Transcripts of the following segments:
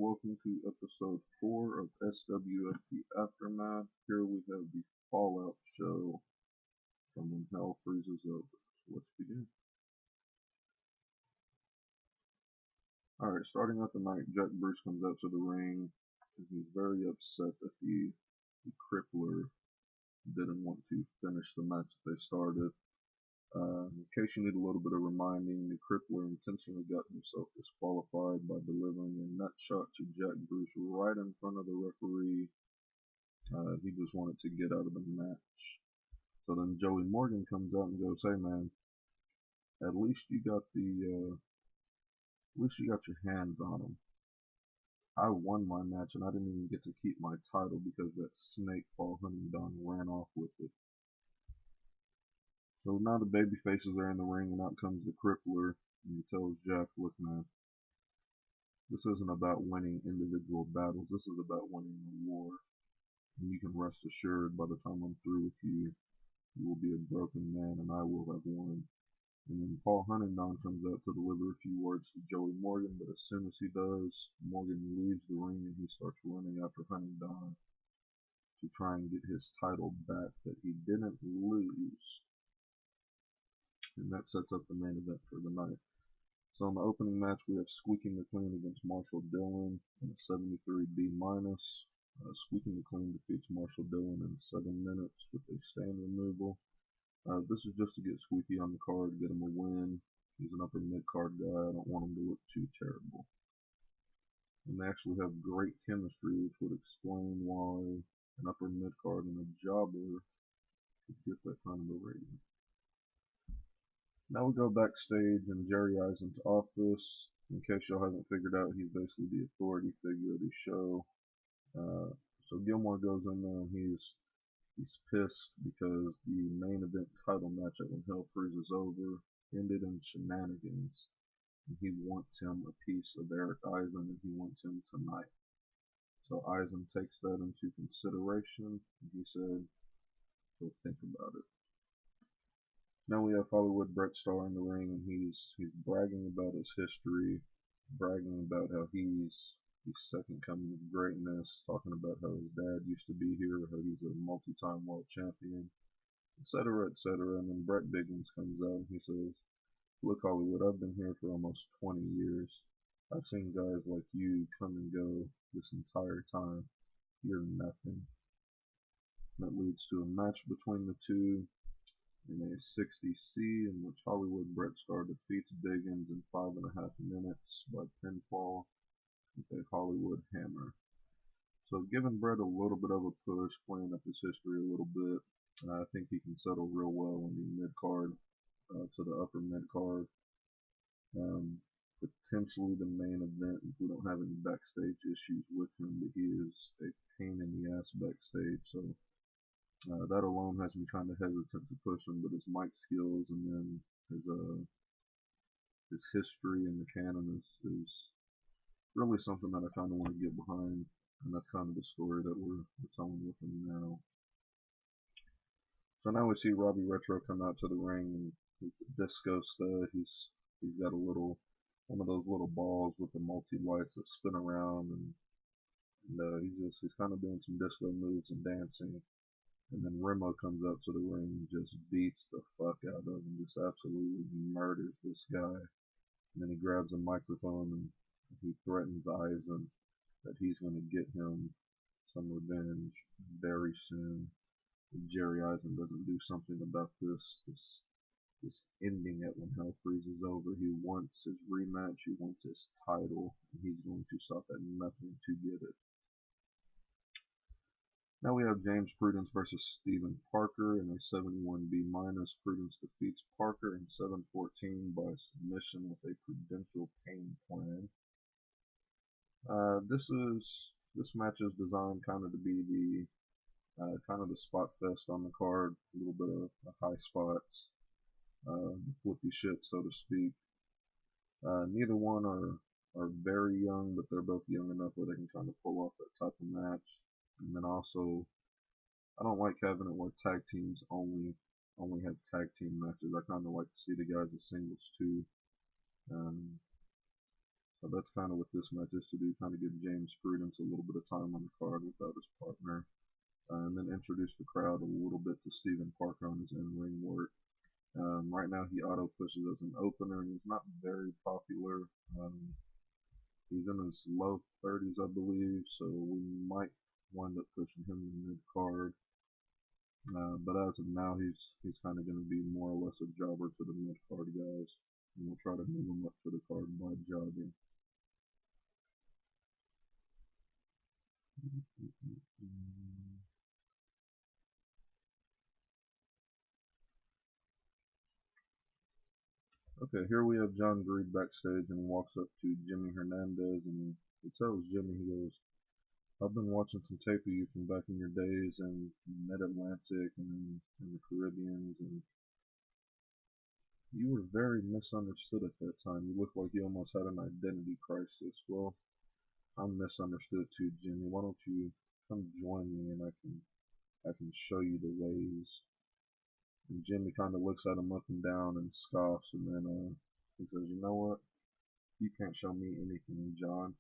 welcome to episode 4 of SWF The Aftermath. Here we have the Fallout show from When Hell Freezes Over. So let's begin. Alright, starting out the night, Jack Bruce comes out to the ring, and he's very upset that the Crippler didn't want to finish the match that they started. In case you need a little bit of reminding, the Crippler intentionally got himself disqualified by delivering a nut shot to Jack Bruce right in front of the referee. He just wanted to get out of the match. So then Joey Morgan comes out and goes, "Hey man, at least you got your hands on him. I won my match and I didn't even get to keep my title because that snake Paul Huntingdon ran off with it." So now the baby faces are in the ring, and out comes the Crippler, and he tells Jack, "Look man, this isn't about winning individual battles, this is about winning the war. And you can rest assured, by the time I'm through with you, you will be a broken man and I will have won." And then Paul Huntingdon comes out to deliver a few words to Joey Morgan, but as soon as he does, Morgan leaves the ring and he starts running after Huntingdon to try and get his title back that he didn't lose. And that sets up the main event for the night. So in the opening match, we have Squeaking the Clean against Marshall Dillon in a 73 B-. Squeaking the Clean defeats Marshall Dillon in 7 minutes with a stand removal. This is just to get Squeaky on the card, get him a win. He's an upper mid-card guy. I don't want him to look too terrible. And they actually have great chemistry, which would explain why an upper mid-card and a jobber could get that kind of a rating. Now we go backstage in Jerry Eisen's office. In case y'all haven't figured out, he's basically the authority figure of the show. So Gilmore goes in there and he's pissed because the main event title match at When Hell Freezes Over ended in shenanigans. And he wants him a piece of Eric Eisen, and he wants him tonight. So Eisen takes that into consideration, and he said he'll think about it. Now we have Hollywood Brett Starr in the ring, and he's bragging about his history, bragging about how he's the second coming of greatness, talking about how his dad used to be here, how he's a multi-time world champion, etc., etc. And then Brett Biggins comes out and he says, "Look, Hollywood, I've been here for almost 20 years. I've seen guys like you come and go this entire time. You're nothing." That leads to a match between the two in a 60C, in which Hollywood Brett Starr defeats Biggins in 5.5 minutes by pinfall with a Hollywood hammer. So giving Brett a little bit of a push, playing up his history a little bit, I think he can settle real well in the mid-card to the upper mid-card. Potentially the main event if we don't have any backstage issues with him, but he is a pain in the ass backstage, so that alone has me kind of hesitant to push him. But his mic skills and then his history in the canon is really something that I kind of want to get behind, and that's kind of the story that we're telling with him now. So now we see Robbie Retro come out to the ring, and he's the disco stud. He's got one of those little balls with the multi-lights that spin around, and he's kind of doing some disco moves and dancing. And then Remo comes out to the ring and just beats the fuck out of him, just absolutely murders this guy. And then he grabs a microphone and he threatens Eisen that he's going to get him some revenge very soon if Jerry Eisen doesn't do something about this ending at When Hell Freezes Over. He wants his rematch, he wants his title, and he's going to stop at nothing to get it. Now we have James Prudence versus Stephen Parker in a 71B-. Prudence defeats Parker in 7:14 by submission with a Prudential pain plan. This match is designed kind of to be the spot fest on the card, a little bit of high spots, flippy shit, so to speak. Neither one are very young, but they're both young enough where they can kind of pull off that type of match. And then also, I don't like having it where tag teams only have tag team matches. I kind of like to see the guys as singles too. So that's kind of what this match is to do, kind of give James Prudence a little bit of time on the card without his partner. And then introduce the crowd a little bit to Stephen Parker on his in-ring work. Right now he auto pushes as an opener, and he's not very popular. He's in his low 30s, I believe, so we might wind up pushing him in the mid-card. But as of now, he's kind of going to be more or less a jobber to the mid-card guys, and we'll try to move him up to the card by jobbing. Okay, here we have John Greed backstage and walks up to Jimmy Hernandez, and he tells Jimmy, he goes, I've been watching some tape of you from back in your days in Mid-Atlantic and in the Caribbeans, and you were very misunderstood at that time. You looked like you almost had an identity crisis. Well, I'm misunderstood too, Jimmy. Why don't you come join me and I can show you the ways. And Jimmy kind of looks at him up and down and scoffs, and then he says, you know what? You can't show me anything, John.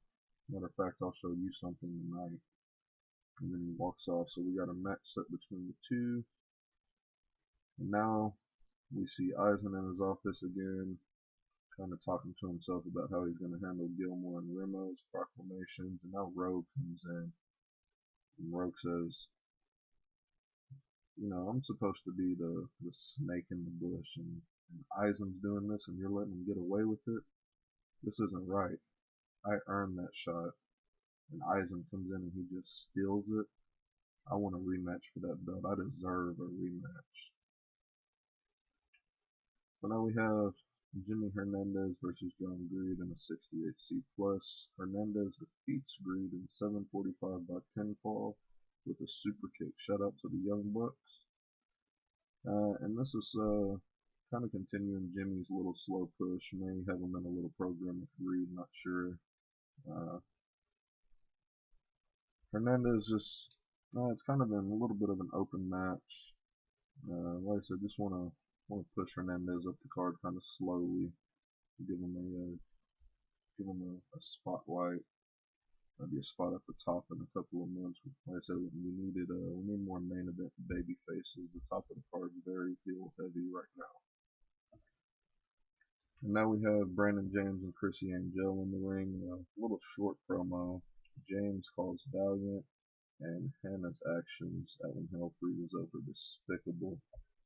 Matter of fact, I'll show you something tonight. And then he walks off. So we got a match set between the two. And now we see Eisen in his office again, kind of talking to himself about how he's going to handle Gilmore and Remo's proclamations. And now Rogue comes in. And Rogue says, you know, I'm supposed to be the snake in the bush, and Eisen's doing this, and you're letting him get away with it. This isn't right. I earned that shot. And Eisen comes in and he just steals it. I want a rematch for that belt. I deserve a rematch. So now we have Jimmy Hernandez versus John Greed in a 68C+. Hernandez defeats Greed in 7:45 by pinfall with a super kick. Shout out to the Young Bucks. And this is kind of continuing Jimmy's little slow push. May have him in a little program with Greed, not sure. Hernandez just, it's kind of been a little bit of an open match. Like I said, just want to push Hernandez up the card kind of slowly, give him a spotlight, maybe a spot at the top in a couple of months. Like I said, we need more main event baby faces. The top of the card is very heel heavy right now. And now we have Brandon James and Chrissy Angel in the ring. A little short promo. James calls Valiant and Hannah's actions at When Hell Freezes Over despicable.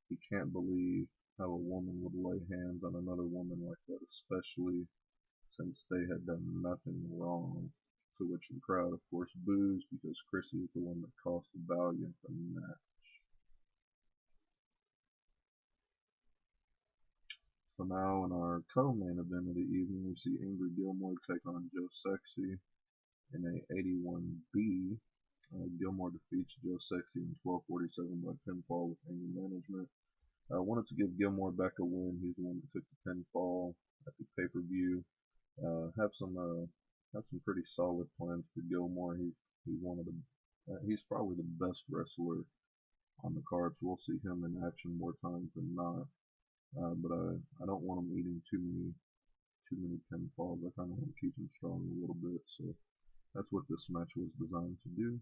He can't believe how a woman would lay hands on another woman like that, especially since they had done nothing wrong. To which the crowd, of course, boos because Chrissy is the one that cost Valiant the match. So now in our co-main event of the evening, we see Ingrid Gilmore take on Joe Sexy in a 81B. Gilmore defeats Joe Sexy in 12:47 by pinfall with anger management. I wanted to give Gilmore back a win. He's the one that took the pinfall at the pay-per-view. Have some pretty solid plans for Gilmore. He's probably the best wrestler on the card, so we'll see him in action more times than not. But I don't want him eating too many pinfalls. I kind of want to keep him strong a little bit, so that's what this match was designed to do.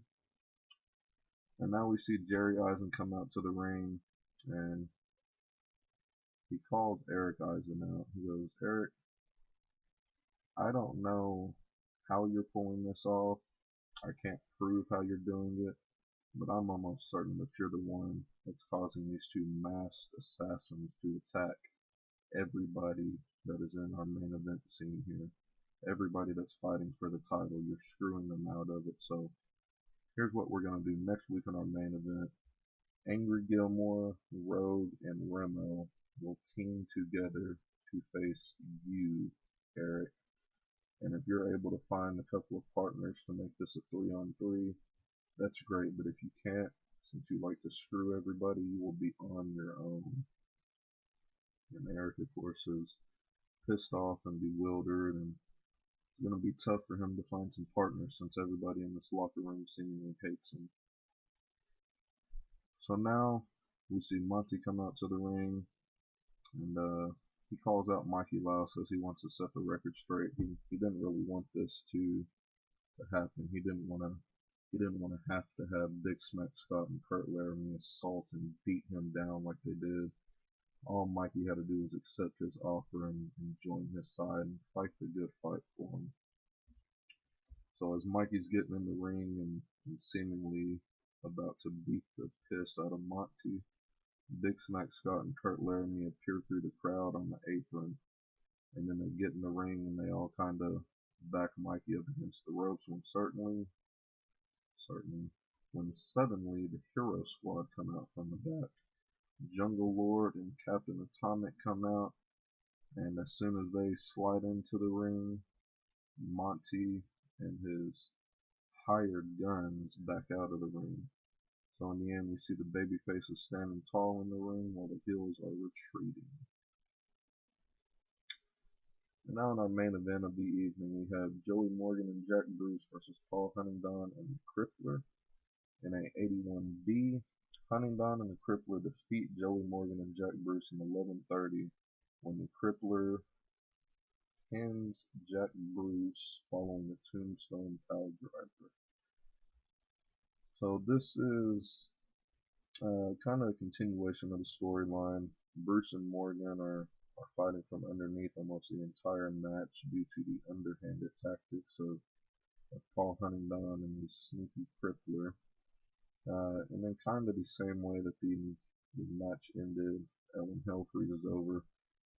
And now we see Jerry Eisen come out to the ring, and he calls Eric Eisen out. He goes, Eric, I don't know how you're pulling this off. I can't prove how you're doing it, but I'm almost certain that you're the one that's causing these two masked assassins to attack everybody that is in our main event scene here. Everybody that's fighting for the title, you're screwing them out of it. So here's what we're going to do next week in our main event. Angry Gilmore, Rogue, and Remo will team together to face you, Eric. And if you're able to find a couple of partners to make this a 3-on-3, that's great. But if you can't, since you like to screw everybody, you will be on your own. And Eric, of course, is pissed off and bewildered, and it's going to be tough for him to find some partners since everybody in this locker room seemingly hates him. So now we see Monty come out to the ring, and he calls out Mikey Lau, says he wants to set the record straight. He didn't really want this to happen. He didn't want to have to have Big Smack Scott and Kurt Laramie assault and beat him down like they did. All Mikey had to do was accept his offer and join his side and fight the good fight for him. So as Mikey's getting in the ring and seemingly about to beat the piss out of Monty, Big Smack Scott and Kurt Laramie appear through the crowd on the apron, and then they get in the ring and they all kind of back Mikey up against the ropes when suddenly the Hero Squad come out from the back. Jungle Lord and Captain Atomic come out, and as soon as they slide into the ring, Monty and his hired guns back out of the ring. So in the end, we see the baby faces standing tall in the ring while the heels are retreating. And now in our main event of the evening, we have Joey Morgan and Jack Bruce versus Paul Huntingdon and the Crippler. In a 81B, Huntingdon and the Crippler defeat Joey Morgan and Jack Bruce in 11:30 when the Crippler pins Jack Bruce following the Tombstone Piledriver. So this is kind of a continuation of the storyline. Bruce and Morgan are fighting from underneath almost the entire match due to the underhanded tactics of Paul Huntingdon and the sneaky Crippler. And then kind of the same way that the match ended when Hell freezes over.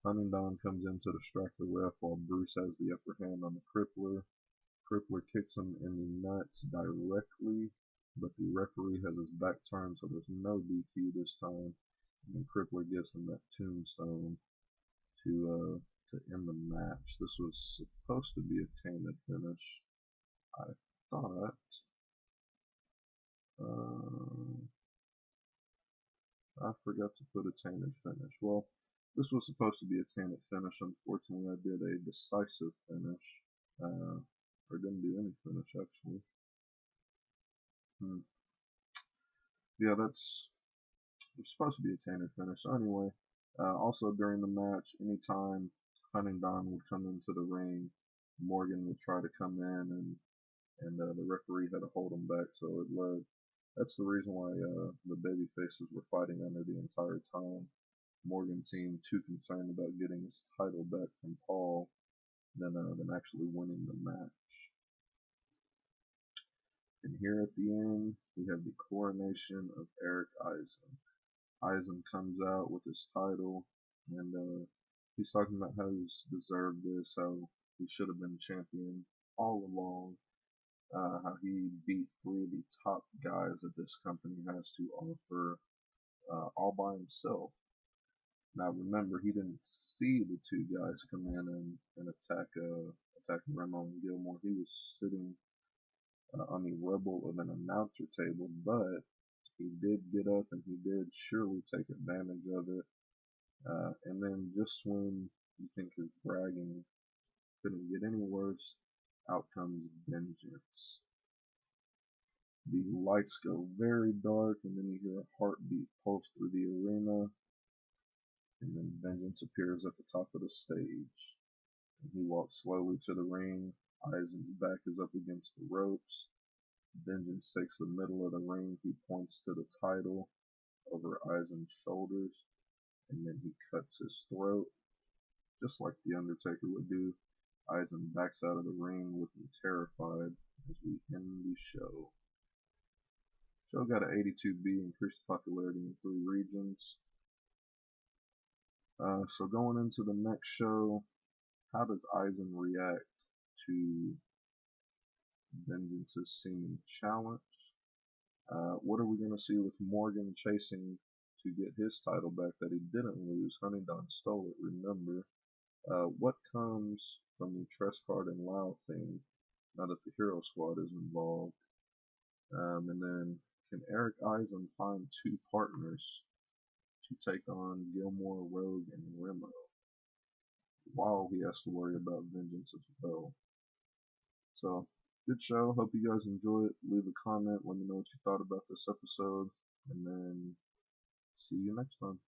Huntingdon comes in to distract the ref while Bruce has the upper hand on the Crippler. Crippler kicks him in the nuts directly, but the referee has his back turned, so there's no DQ this time. And then Crippler gives him that tombstone to end the match. This was supposed to be a tainted finish, I thought. I forgot to put a tainted finish. Well, this was supposed to be a tainted finish. Unfortunately, I did a decisive finish. Or didn't do any finish, actually. Yeah, it's supposed to be a tainted finish. So anyway, also during the match, anytime Huntingdon would come into the ring, Morgan would try to come in, and the referee had to hold him back. So that's the reason why the baby faces were fighting under the entire time. Morgan seemed too concerned about getting his title back from Paul than actually winning the match. And here at the end, we have the coronation of Eric Eisen. Eisen comes out with his title, and he's talking about how he's deserved this, how he should have been champion all along, how he beat 3 of the top guys that this company has to offer all by himself. Now remember, he didn't see the 2 guys come in and attack Remo and Gilmore. He was sitting on the rubble of an announcer table, but he did get up and he did surely take advantage of it. And then just when you think his bragging couldn't get any worse, out comes Vengeance. The lights go very dark, and then you hear a heartbeat pulse through the arena, and then Vengeance appears at the top of the stage. And he walks slowly to the ring. Eisen's back is up against the ropes. Vengeance takes the middle of the ring. He points to the title over Eisen's shoulders, and then he cuts his throat, just like The Undertaker would do. Eisen backs out of the ring looking terrified as we end the show. Show got an 82B, increased popularity in 3 regions. So going into the next show, how does Eisen react to Vengeance's seeming challenge? What are we going to see with Morgan chasing to get his title back that he didn't lose? Huntingdon stole it, remember. What comes from the Trescard and Lau thing now that the Hero Squad is involved? And then can Eric Eisen find 2 partners to take on Gilmore, Rogue, and Remo while he has to worry about Vengeance as well? So, good show. Hope you guys enjoy it. Leave a comment. Let me know what you thought about this episode. And then see you next time.